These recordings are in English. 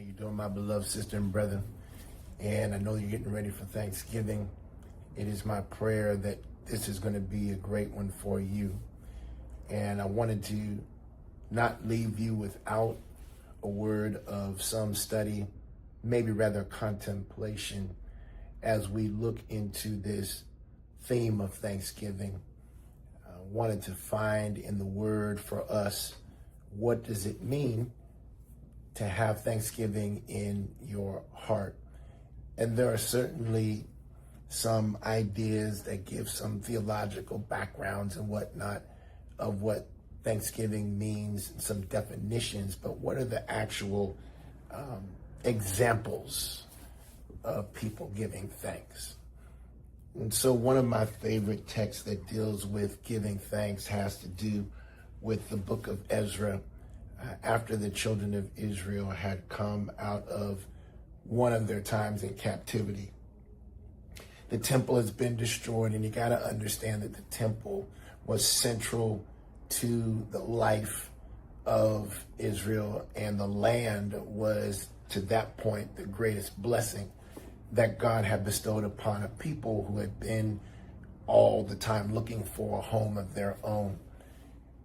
you doing, my beloved sister and brother? And I know you're getting ready for Thanksgiving. It is my prayer that this is going to be a great one for you. And I wanted to not leave you without a word of some study, maybe rather contemplation, as we look into this theme of Thanksgiving. I wanted to find in the word for us, what does it mean to have Thanksgiving in your heart? And there are certainly some ideas that give some theological backgrounds and whatnot of what Thanksgiving means, some definitions, but what are the actual examples of people giving thanks? And so one of my favorite texts that deals with giving thanks has to do with the book of Ezra, after the children of Israel had come out of one of their times in captivity. The temple has been destroyed, and you got to understand that the temple was central to the life of Israel, and the land was, to that point, the greatest blessing that God had bestowed upon a people who had been all the time looking for a home of their own.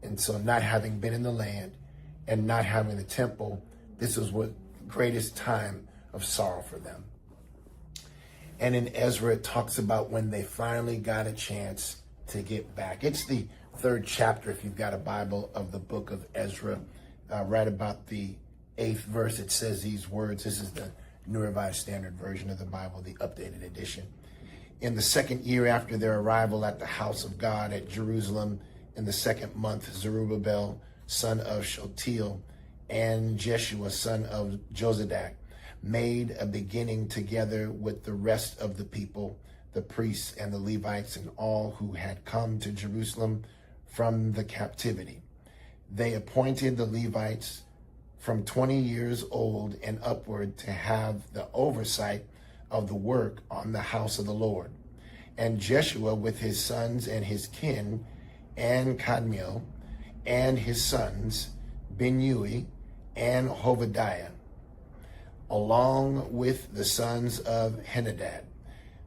And so, not having been in the land and not having the temple, this was what greatest time of sorrow for them. And in Ezra, it talks about when they finally got a chance to get back. It's the third chapter, if you've got a Bible, of the book of Ezra. Right about the 8th verse, it says these words. This is the New Revised Standard Version of the Bible, the updated edition. In the second year after their arrival at the house of God at Jerusalem, in the second month, Zerubbabel, son of Shealtiel, and Jeshua, son of Jozadak, made a beginning together with the rest of the people, the priests and the Levites, and all who had come to Jerusalem from the captivity. They appointed the Levites from 20 years old and upward to have the oversight of the work on the house of the Lord. And Jeshua with his sons and his kin, and Kadmiel, and his sons, Binnui and Hovadiah, along with the sons of Henadad.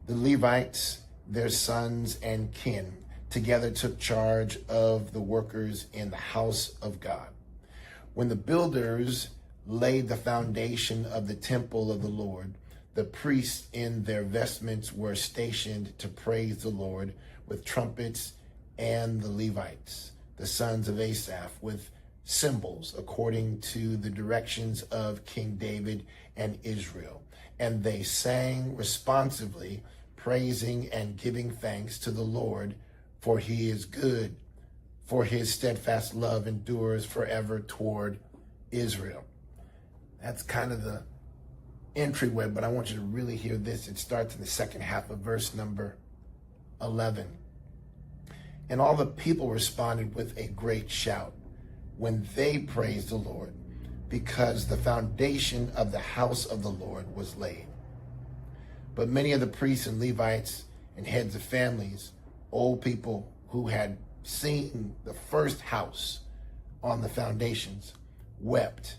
The Levites, their sons and kin, together took charge of the workers in the house of God. When the builders laid the foundation of the temple of the Lord, the priests in their vestments were stationed to praise the Lord with trumpets, and the Levites, the sons of Asaph, with cymbals, according to the directions of King David and Israel. And they sang responsively, praising and giving thanks to the Lord, for he is good, for his steadfast love endures forever toward Israel. That's kind of the entryway, but I want you to really hear this. It starts in the second half of verse number 11. And all the people responded with a great shout when they praised the Lord, because the foundation of the house of the Lord was laid. But many of the priests and Levites and heads of families, old people who had seen the first house on the foundations, wept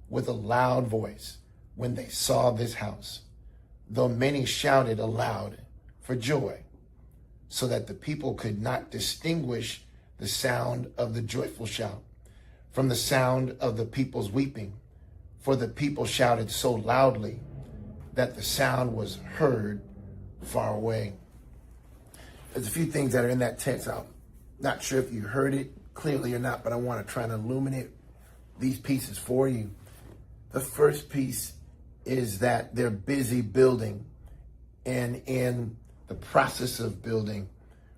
with a loud voice when they saw this house, though many shouted aloud for joy, so that the people could not distinguish the sound of the joyful shout from the sound of the people's weeping, for the people shouted so loudly that the sound was heard far away. There's a few things that are in that text. I'm not sure if you heard it clearly or not, but I want to try and illuminate these pieces for you. The first piece is that they're busy building, and in the process of building,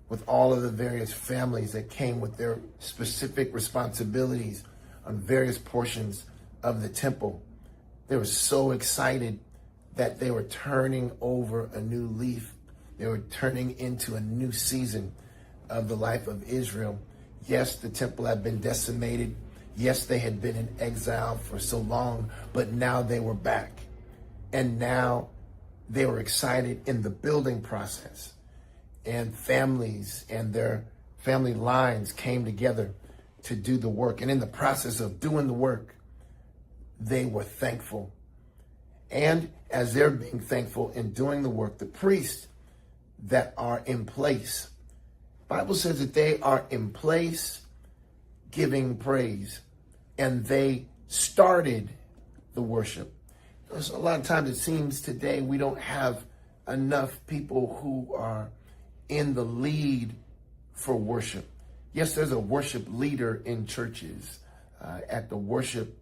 with all of the various families that came with their specific responsibilities on various portions of the temple, they were so excited that they were turning over a new leaf. They were turning into a new season of the life of Israel. Yes, the temple had been decimated. Yes, they had been in exile for so long, but now they were back. And now they were excited in the building process. And families and their family lines came together to do the work. And in the process of doing the work, they were thankful And as they're being thankful and doing the work, the priests that are in place, the Bible says that they are in place giving praise, and they started the worship. Because a lot of times it seems today we don't have enough people who are in the lead for worship. Yes, there's a worship leader in churches at the worship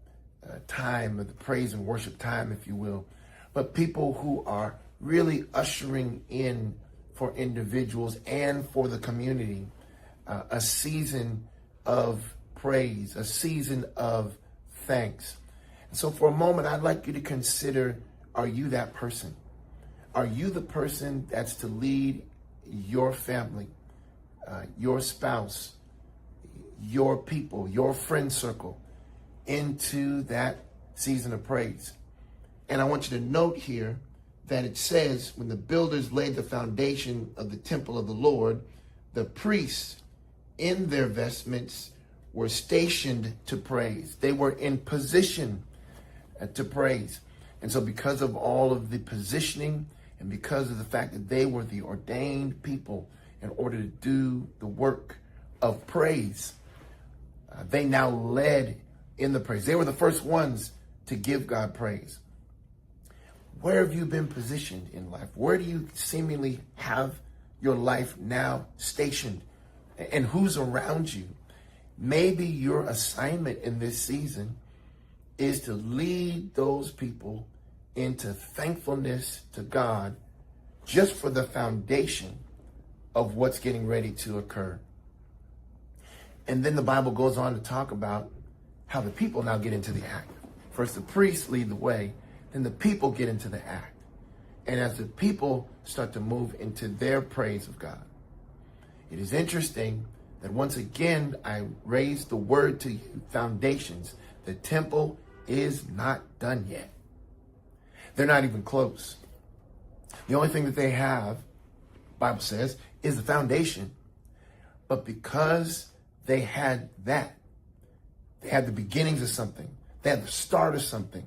time, or the praise and worship time, if you will. But people who are really ushering in for individuals and for the community a season of praise, a season of thanks. And so for a moment, I'd like you to consider, are you that person? Are you the person that's to lead your family, your spouse, your people, your friend circle into that season of praise? And I want you to note here that it says, when the builders laid the foundation of the temple of the Lord, the priests in their vestments were stationed to praise. They were in position to praise. And so because of all of the positioning and because of the fact that they were the ordained people in order to do the work of praise, they now led in the praise. They were the first ones to give God praise. Where have you been positioned in life? Where do you seemingly have your life now stationed? And who's around you? Maybe your assignment in this season is to lead those people into thankfulness to God just for the foundation of what's getting ready to occur. And then the Bible goes on to talk about how the people now get into the act. First, the priests lead the way, then the people get into the act. And as the people start to move into their praise of God, it is interesting that once again, I raise the word to you, foundations. The temple is not done yet. They're not even close. The only thing that they have, the Bible says, is the foundation. But because they had that, they had the beginnings of something, they had the start of something,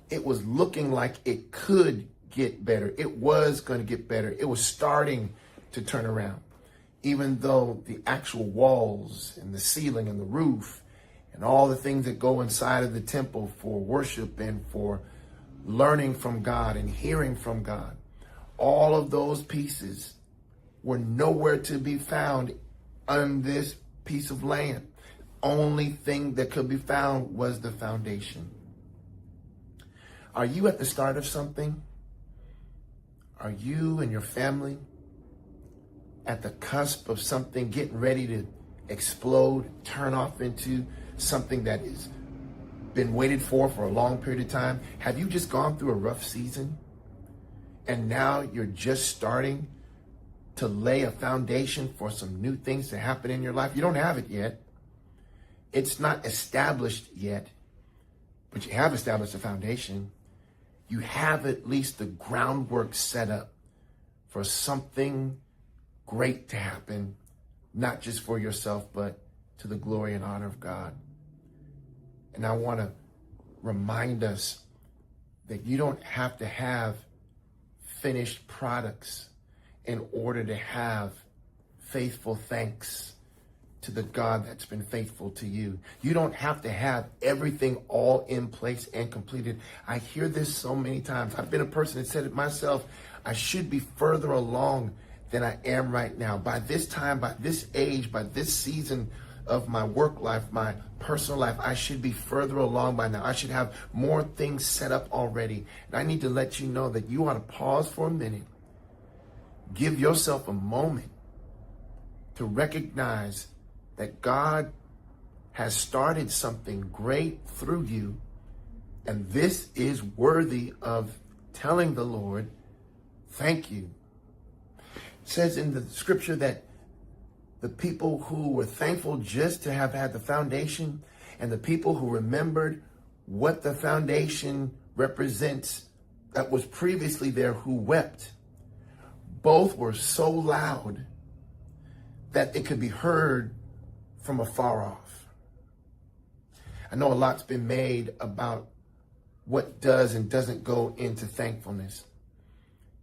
it was looking like it could get better. It was going to get better. It was starting to turn around. Even though the actual walls and the ceiling and the roof and all the things that go inside of the temple for worship and for learning from God and hearing from God, all of those pieces were nowhere to be found on this piece of land. Only thing that could be found was the foundation. Are you at the start of something? Are you and your family at the cusp of something getting ready to explode, turn off into something that has been waited for a long period of time? Have you just gone through a rough season and now you're just starting to lay a foundation for some new things to happen in your life? You don't have it yet. It's not established yet, but you have established a foundation. You have at least the groundwork set up for something great to happen, not just for yourself, but to the glory and honor of God. And I want to remind us that you don't have to have finished products in order to have faithful thanks to the God that's been faithful to you. You don't have to have everything all in place and completed. I hear this so many times. I've been a person that said it myself. I should be further along than I am right now. By this time, by this age, by this season of my work life, my personal life, I should be further along by now. I should have more things set up already. And I need to let you know that you ought to pause for a minute. Give yourself a moment to recognize that God has started something great through you. And this is worthy of telling the Lord, thank you. It says in the scripture that the people who were thankful just to have had the foundation and the people who remembered what the foundation represents that was previously there who wept, both were so loud that it could be heard from afar off. I know a lot's been made about what does and doesn't go into thankfulness.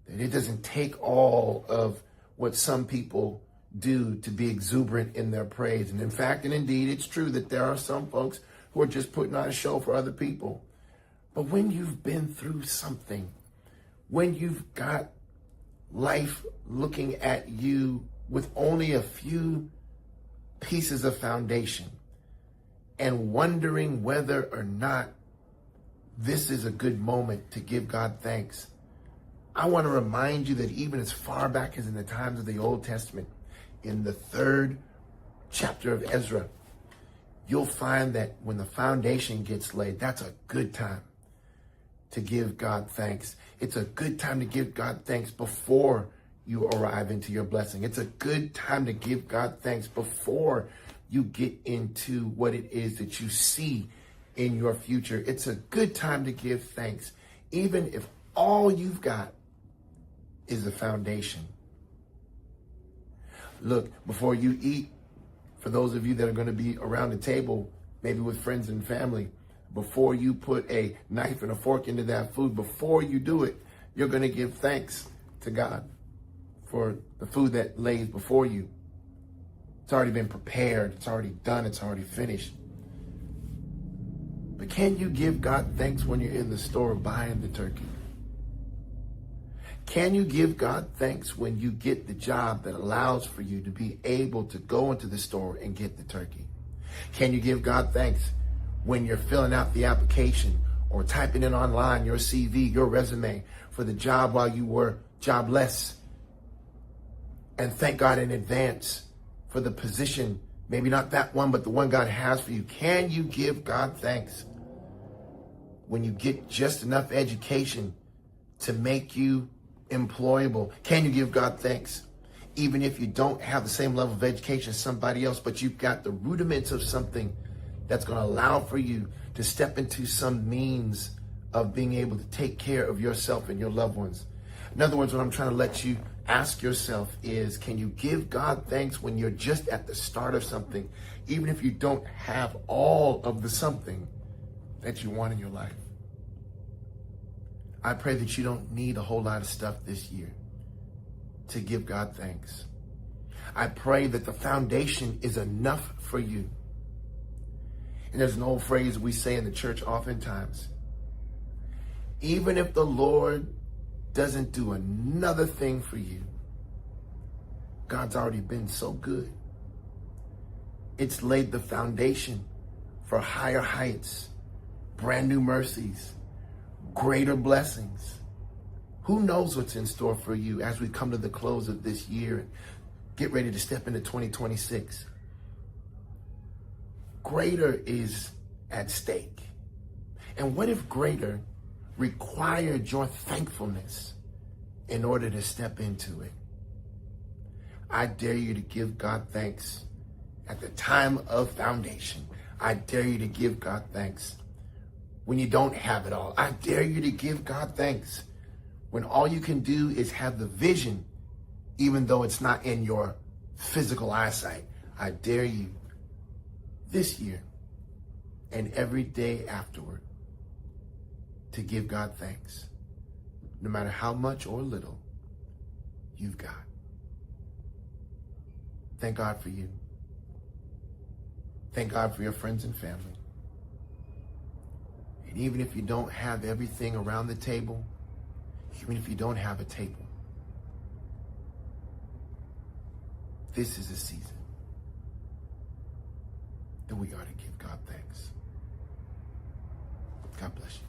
That it doesn't take all of what some people do to be exuberant in their praise. And in fact, and indeed, it's true that there are some folks who are just putting on a show for other people. But when you've been through something, when you've got life looking at you with only a few pieces of foundation and wondering whether or not this is a good moment to give God thanks, I want to remind you that even as far back as in the times of the Old Testament, in the 3rd chapter of Ezra, you'll find that when the foundation gets laid, that's a good time to give God thanks. It's a good time to give God thanks before you arrive into your blessing. It's a good time to give God thanks before you get into what it is that you see in your future. It's a good time to give thanks, even if all you've got is a foundation. Look, before you eat, for those of you that are going to be around the table, maybe with friends and family, before you put a knife and a fork into that food, before you do it, you're going to give thanks to God for the food that lays before you. It's already been prepared. It's already done. It's already finished. But can you give God thanks when you're in the store buying the turkey? Can you give God thanks when you get the job that allows for you to be able to go into the store and get the turkey? Can you give God thanks when you're filling out the application or typing in online your CV, your resume for the job while you were jobless? And thank God in advance for the position, maybe not that one, but the one God has for you. Can you give God thanks when you get just enough education to make you employable? Can you give God thanks even if you don't have the same level of education as somebody else, but you've got the rudiments of something that's going to allow for you to step into some means of being able to take care of yourself and your loved ones? In other words, what I'm trying to let you ask yourself is, can you give God thanks when you're just at the start of something, even if you don't have all of the something that you want in your life? I pray that you don't need a whole lot of stuff this year to give God thanks. I pray that the foundation is enough for you. And there's an old phrase we say in the church oftentimes: even if the Lord doesn't do another thing for you, God's already been so good. It's laid the foundation for higher heights, brand new mercies, greater blessings. Who knows what's in store for you as we come to the close of this year and get ready to step into 2026? Greater is at stake. And what if greater required your thankfulness in order to step into it? I dare you to give God thanks at the time of foundation. I dare you to give God thanks when you don't have it all. I dare you to give God thanks when all you can do is have the vision, even though it's not in your physical eyesight. I dare you this year and every day afterward to give God thanks, no matter how much or little you've got. Thank God for you. Thank God for your friends and family. And even if you don't have everything around the table, even if you don't have a table, this is a season that we ought to give God thanks. God bless you.